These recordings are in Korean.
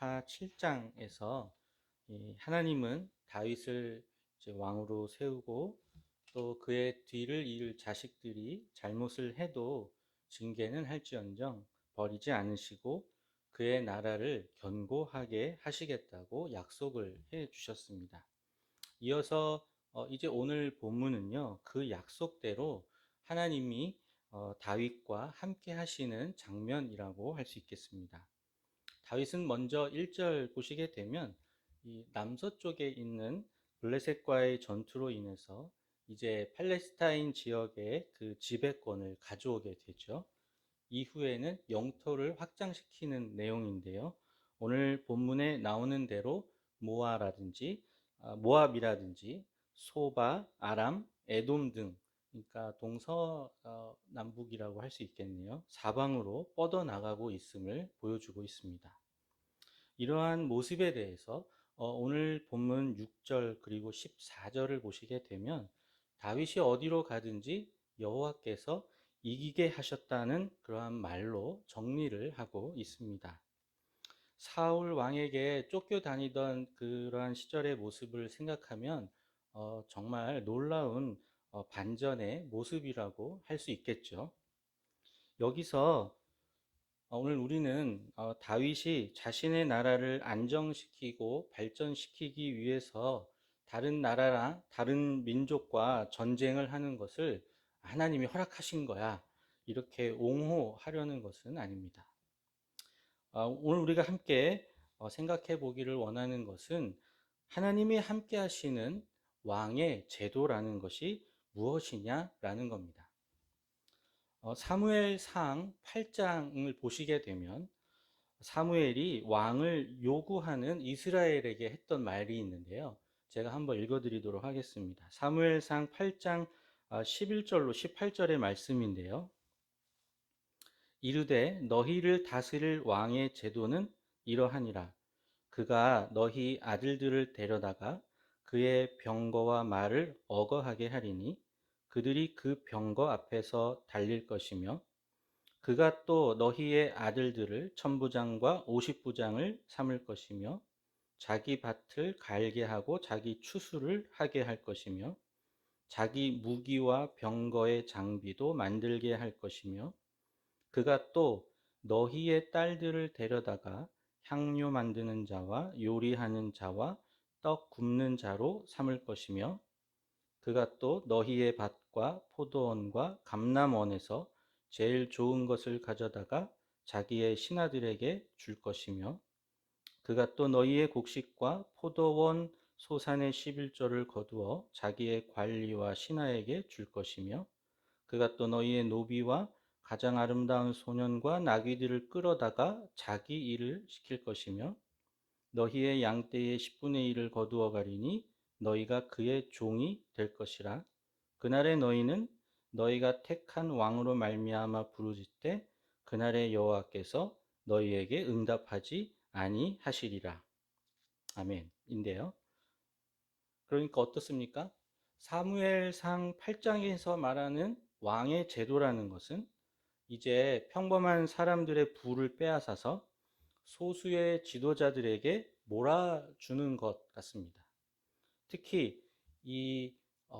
하 7장에서 하나님은 다윗을 이제 왕으로 세우고 또 그의 뒤를 이을 자식들이 잘못을 해도 징계는 할지언정 버리지 않으시고 그의 나라를 견고하게 하시겠다고 약속을 해 주셨습니다. 이어서 이제 오늘 본문은요, 그 약속대로 하나님이 다윗과 함께 하시는 장면이라고 할 수 있겠습니다. 다윗은 먼저 1절 보시게 되면 이 남서쪽에 있는 블레셋과의 전투로 인해서 이제 팔레스타인 지역의 그 지배권을 가져오게 되죠. 이후에는 영토를 확장시키는 내용인데요. 오늘 본문에 나오는 대로 모압이라든지 소바, 아람, 에돔 등, 그러니까 동서남북이라고 할 수 있겠네요. 사방으로 뻗어나가고 있음을 보여주고 있습니다. 이러한 모습에 대해서 오늘 본문 6절 그리고 14절을 보시게 되면 다윗이 어디로 가든지 여호와께서 이기게 하셨다는 그러한 말로 정리를 하고 있습니다. 사울 왕에게 쫓겨다니던 그러한 시절의 모습을 생각하면 정말 놀라운 반전의 모습이라고 할 수 있겠죠. 여기서 오늘 우리는 다윗이 자신의 나라를 안정시키고 발전시키기 위해서 다른 나라랑 다른 민족과 전쟁을 하는 것을 하나님이 허락하신 거야, 이렇게 옹호하려는 것은 아닙니다. 오늘 우리가 함께 생각해 보기를 원하는 것은 하나님이 함께 하시는 왕의 제도라는 것이 무엇이냐라는 겁니다. 사무엘상 8장을 보시게 되면 사무엘이 왕을 요구하는 이스라엘에게 했던 말이 있는데요. 제가 한번 읽어드리도록 하겠습니다. 사무엘상 8장 11절로 18절의 말씀인데요. 이르되 너희를 다스릴 왕의 제도는 이러하니라. 그가 너희 아들들을 데려다가 그의 병거와 말을 어거하게 하리니 그들이 그 병거 앞에서 달릴 것이며 그가 또 너희의 아들들을 천부장과 오십부장을 삼을 것이며 자기 밭을 갈게 하고 자기 추수를 하게 할 것이며 자기 무기와 병거의 장비도 만들게 할 것이며 그가 또 너희의 딸들을 데려다가 향료 만드는 자와 요리하는 자와 떡 굽는 자로 삼을 것이며 그가 또 너희의 밭과 포도원과 감람원에서 제일 좋은 것을 가져다가 자기의 신하들에게 줄 것이며 그가 또 너희의 곡식과 포도원 소산의 11조를 거두어 자기의 관리와 신하에게 줄 것이며 그가 또 너희의 노비와 가장 아름다운 소년과 나귀들을 끌어다가 자기 일을 시킬 것이며 너희의 양떼의 10분의 1을 거두어 가리니 너희가 그의 종이 될 것이라. 그날에 너희는 너희가 택한 왕으로 말미암아 부르짖되 그날에 여호와께서 너희에게 응답하지 아니하시리라. 아멘인데요. 그러니까 어떻습니까? 사무엘상 8장에서 말하는 왕의 제도라는 것은 이제 평범한 사람들의 부를 빼앗아서 소수의 지도자들에게 몰아주는 것 같습니다. 특히 이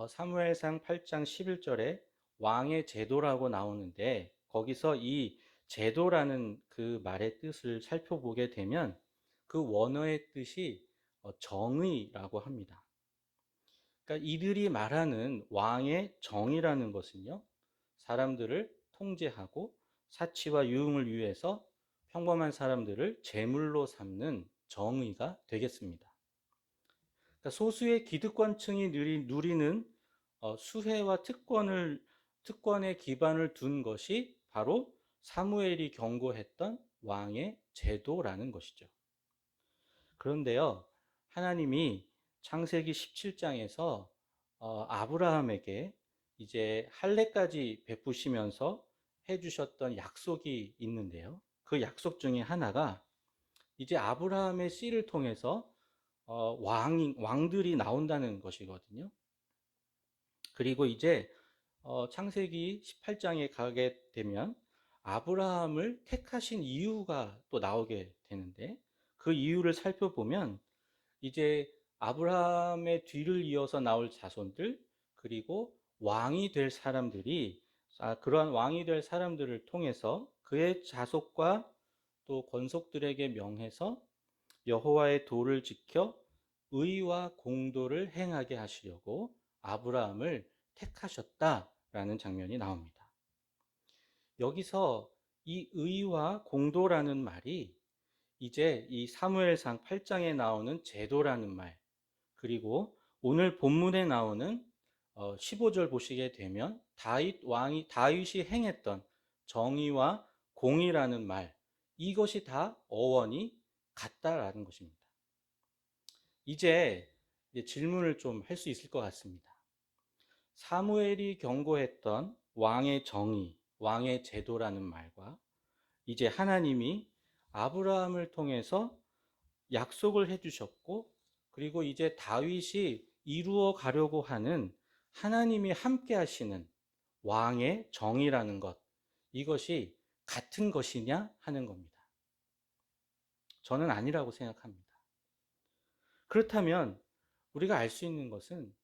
사무엘상 8장 11절에 왕의 제도라고 나오는데 거기서 이 제도라는 그 말의 뜻을 살펴보게 되면 그 원어의 뜻이 정의라고 합니다. 그러니까 이들이 말하는 왕의 정의라는 것은요, 사람들을 통제하고 사치와 유흥을 위해서 평범한 사람들을 제물로 삼는 정의가 되겠습니다. 그러니까 소수의 기득권층이 누리는 수혜와 특권의 기반을 둔 것이 바로 사무엘이 경고했던 왕의 제도라는 것이죠. 그런데요, 하나님이 창세기 17장에서 아브라함에게 이제 할례까지 베푸시면서 해주셨던 약속이 있는데요. 그 약속 중에 하나가 이제 아브라함의 씨를 통해서 왕들이 나온다는 것이거든요. 그리고 이제 창세기 18장에 가게 되면 아브라함을 택하신 이유가 또 나오게 되는데 그 이유를 살펴보면 이제 아브라함의 뒤를 이어서 나올 자손들, 그리고 왕이 될 사람들이, 그러한 왕이 될 사람들을 통해서 그의 자손과 또 권속들에게 명해서 여호와의 도를 지켜 의와 공도를 행하게 하시려고 아브라함을 택하셨다라는 장면이 나옵니다. 여기서 이 의와 공도라는 말이 이제 이 사무엘상 8장에 나오는 제도라는 말, 그리고 오늘 본문에 나오는 15절 보시게 되면 다윗이 행했던 정의와 공의라는 말, 이것이 다 어원이 같다라는 것입니다. 이제 질문을 좀 할 수 있을 것 같습니다. 사무엘이 경고했던 왕의 정의, 왕의 제도라는 말과 이제 하나님이 아브라함을 통해서 약속을 해주셨고, 그리고 이제 다윗이 이루어 가려고 하는 하나님이 함께 하시는 왕의 정의라는 것, 이것이 같은 것이냐 하는 겁니다. 저는 아니라고 생각합니다. 그렇다면 우리가 알 수 있는 것은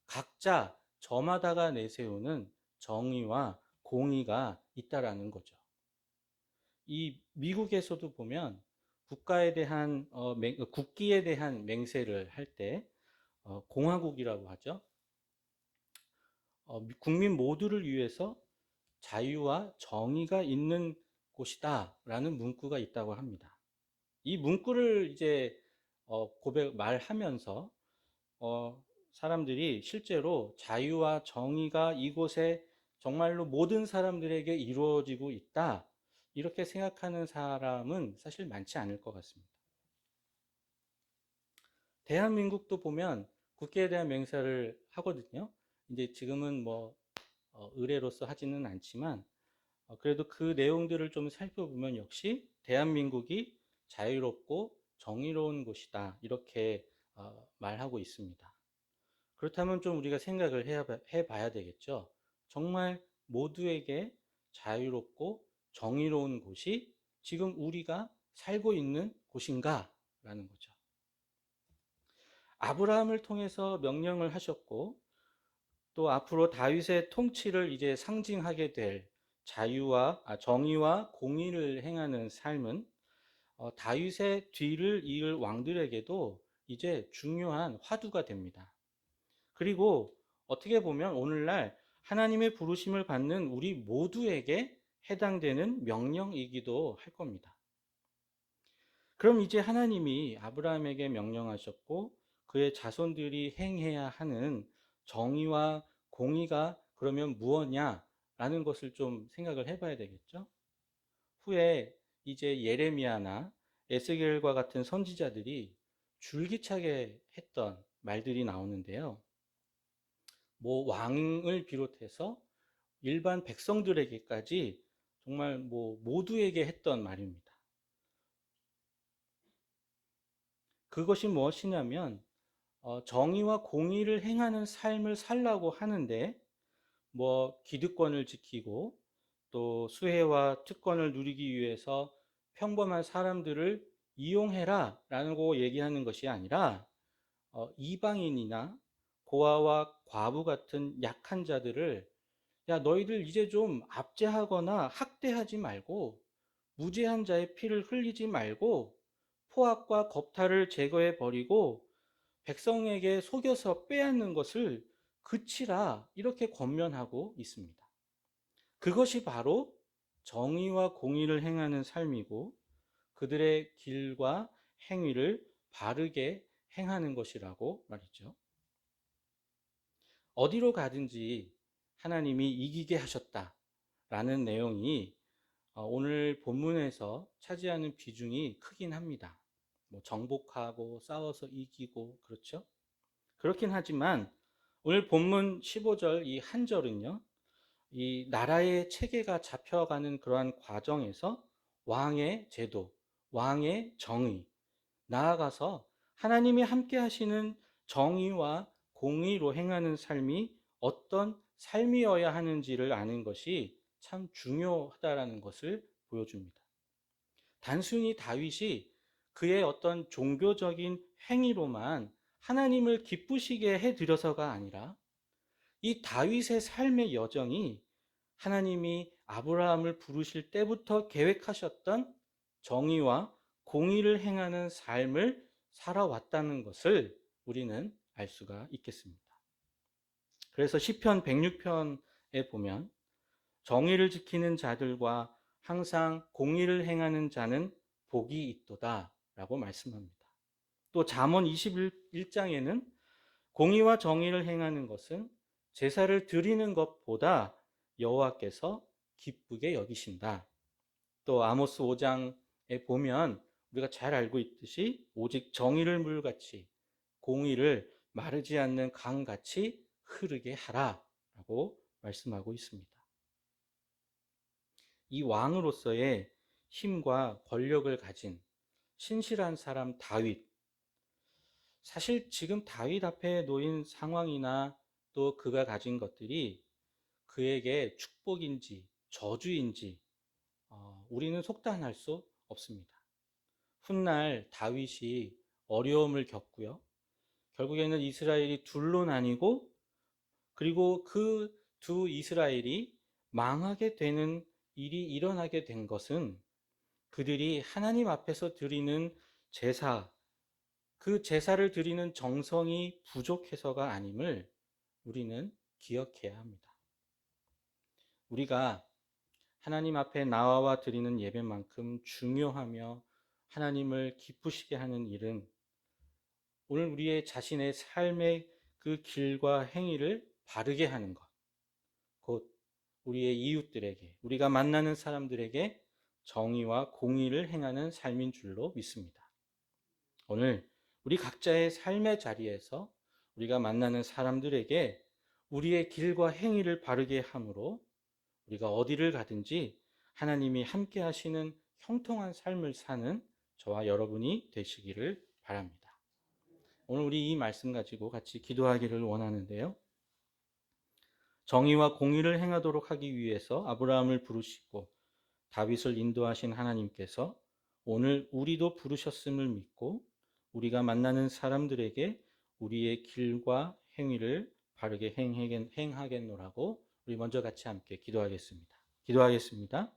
각자 저마다가 내세우는 정의와 공의가 있다라는 거죠. 이 미국에서도 보면 국기에 대한 맹세를 할 때 공화국이라고 하죠. 국민 모두를 위해서 자유와 정의가 있는 곳이다라는 문구가 있다고 합니다. 이 문구를 이제 말하면서 사람들이 실제로 자유와 정의가 이곳에 정말로 모든 사람들에게 이루어지고 있다, 이렇게 생각하는 사람은 사실 많지 않을 것 같습니다. 대한민국도 보면 국기에 대한 맹세를 하거든요. 이제 지금은 의례로서 하지는 않지만 그래도 그 내용들을 좀 살펴보면 역시 대한민국이 자유롭고 정의로운 곳이다, 이렇게 말하고 있습니다. 그렇다면 좀 우리가 생각을 해봐야 되겠죠. 정말 모두에게 자유롭고 정의로운 곳이 지금 우리가 살고 있는 곳인가? 라는 거죠. 아브라함을 통해서 명령을 하셨고, 또 앞으로 다윗의 통치를 이제 상징하게 될 정의와 공의를 행하는 삶은 다윗의 뒤를 이을 왕들에게도 이제 중요한 화두가 됩니다. 그리고 어떻게 보면 오늘날 하나님의 부르심을 받는 우리 모두에게 해당되는 명령이기도 할 겁니다. 그럼 이제 하나님이 아브라함에게 명령하셨고 그의 자손들이 행해야 하는 정의와 공의가 그러면 무엇냐라는 것을 좀 생각을 해봐야 되겠죠. 후에 이제 예레미야나 에스겔과 같은 선지자들이 줄기차게 했던 말들이 나오는데요. 왕을 비롯해서 일반 백성들에게까지 정말 모두에게 했던 말입니다. 그것이 무엇이냐면 정의와 공의를 행하는 삶을 살라고 하는데 기득권을 지키고 또 수혜와 특권을 누리기 위해서 평범한 사람들을 이용해라 라고 얘기하는 것이 아니라 이방인이나 고아와 과부 같은 약한 자들을 야, 너희들 이제 좀 압제하거나 학대하지 말고 무죄한 자의 피를 흘리지 말고 포악과 겁탈을 제거해 버리고 백성에게 속여서 빼앗는 것을 그치라, 이렇게 권면하고 있습니다. 그것이 바로 정의와 공의를 행하는 삶이고 그들의 길과 행위를 바르게 행하는 것이라고 말이죠. 어디로 가든지 하나님이 이기게 하셨다라는 내용이 오늘 본문에서 차지하는 비중이 크긴 합니다. 정복하고 싸워서 이기고, 그렇죠? 그렇긴 하지만 오늘 본문 15절 이 한 절은요, 이 나라의 체계가 잡혀가는 그러한 과정에서 왕의 제도, 왕의 정의, 나아가서 하나님이 함께 하시는 정의와 공의로 행하는 삶이 어떤 삶이어야 하는지를 아는 것이 참 중요하다라는 것을 보여줍니다. 단순히 다윗이 그의 어떤 종교적인 행위로만 하나님을 기쁘시게 해드려서가 아니라 이 다윗의 삶의 여정이 하나님이 아브라함을 부르실 때부터 계획하셨던 정의와 공의를 행하는 삶을 살아왔다는 것을 우리는 알 수가 있겠습니다. 그래서 시편 106편에 보면 정의를 지키는 자들과 항상 공의를 행하는 자는 복이 있도다 라고 말씀합니다. 또 잠언 21장에는 공의와 정의를 행하는 것은 제사를 드리는 것보다 여호와께서 기쁘게 여기신다. 또 아모스 5장에 보면 우리가 잘 알고 있듯이 오직 정의를 물같이 공의를 마르지 않는 강같이 흐르게 하라 라고 말씀하고 있습니다. 이 왕으로서의 힘과 권력을 가진 신실한 사람 다윗, 사실 지금 다윗 앞에 놓인 상황이나 또 그가 가진 것들이 그에게 축복인지 저주인지 우리는 속단할 수 없습니다. 훗날 다윗이 어려움을 겪고요. 결국에는 이스라엘이 둘로 나뉘고 그리고 그 두 이스라엘이 망하게 되는 일이 일어나게 된 것은 그들이 하나님 앞에서 드리는 제사, 그 제사를 드리는 정성이 부족해서가 아님을 우리는 기억해야 합니다. 우리가 하나님 앞에 나와 드리는 예배만큼 중요하며 하나님을 기쁘시게 하는 일은 오늘 우리의 자신의 삶의 그 길과 행위를 바르게 하는 것, 곧 우리의 이웃들에게, 우리가 만나는 사람들에게 정의와 공의를 행하는 삶인 줄로 믿습니다. 오늘 우리 각자의 삶의 자리에서 우리가 만나는 사람들에게 우리의 길과 행위를 바르게 함으로 우리가 어디를 가든지 하나님이 함께 하시는 형통한 삶을 사는 저와 여러분이 되시기를 바랍니다. 오늘 우리 이 말씀 가지고 같이 기도하기를 원하는데요. 정의와 공의를 행하도록 하기 위해서 아브라함을 부르시고 다윗을 인도하신 하나님께서 오늘 우리도 부르셨음을 믿고 우리가 만나는 사람들에게 우리의 길과 행위를 바르게 행하겠노라고 우리 먼저 같이 함께 기도하겠습니다. 기도하겠습니다.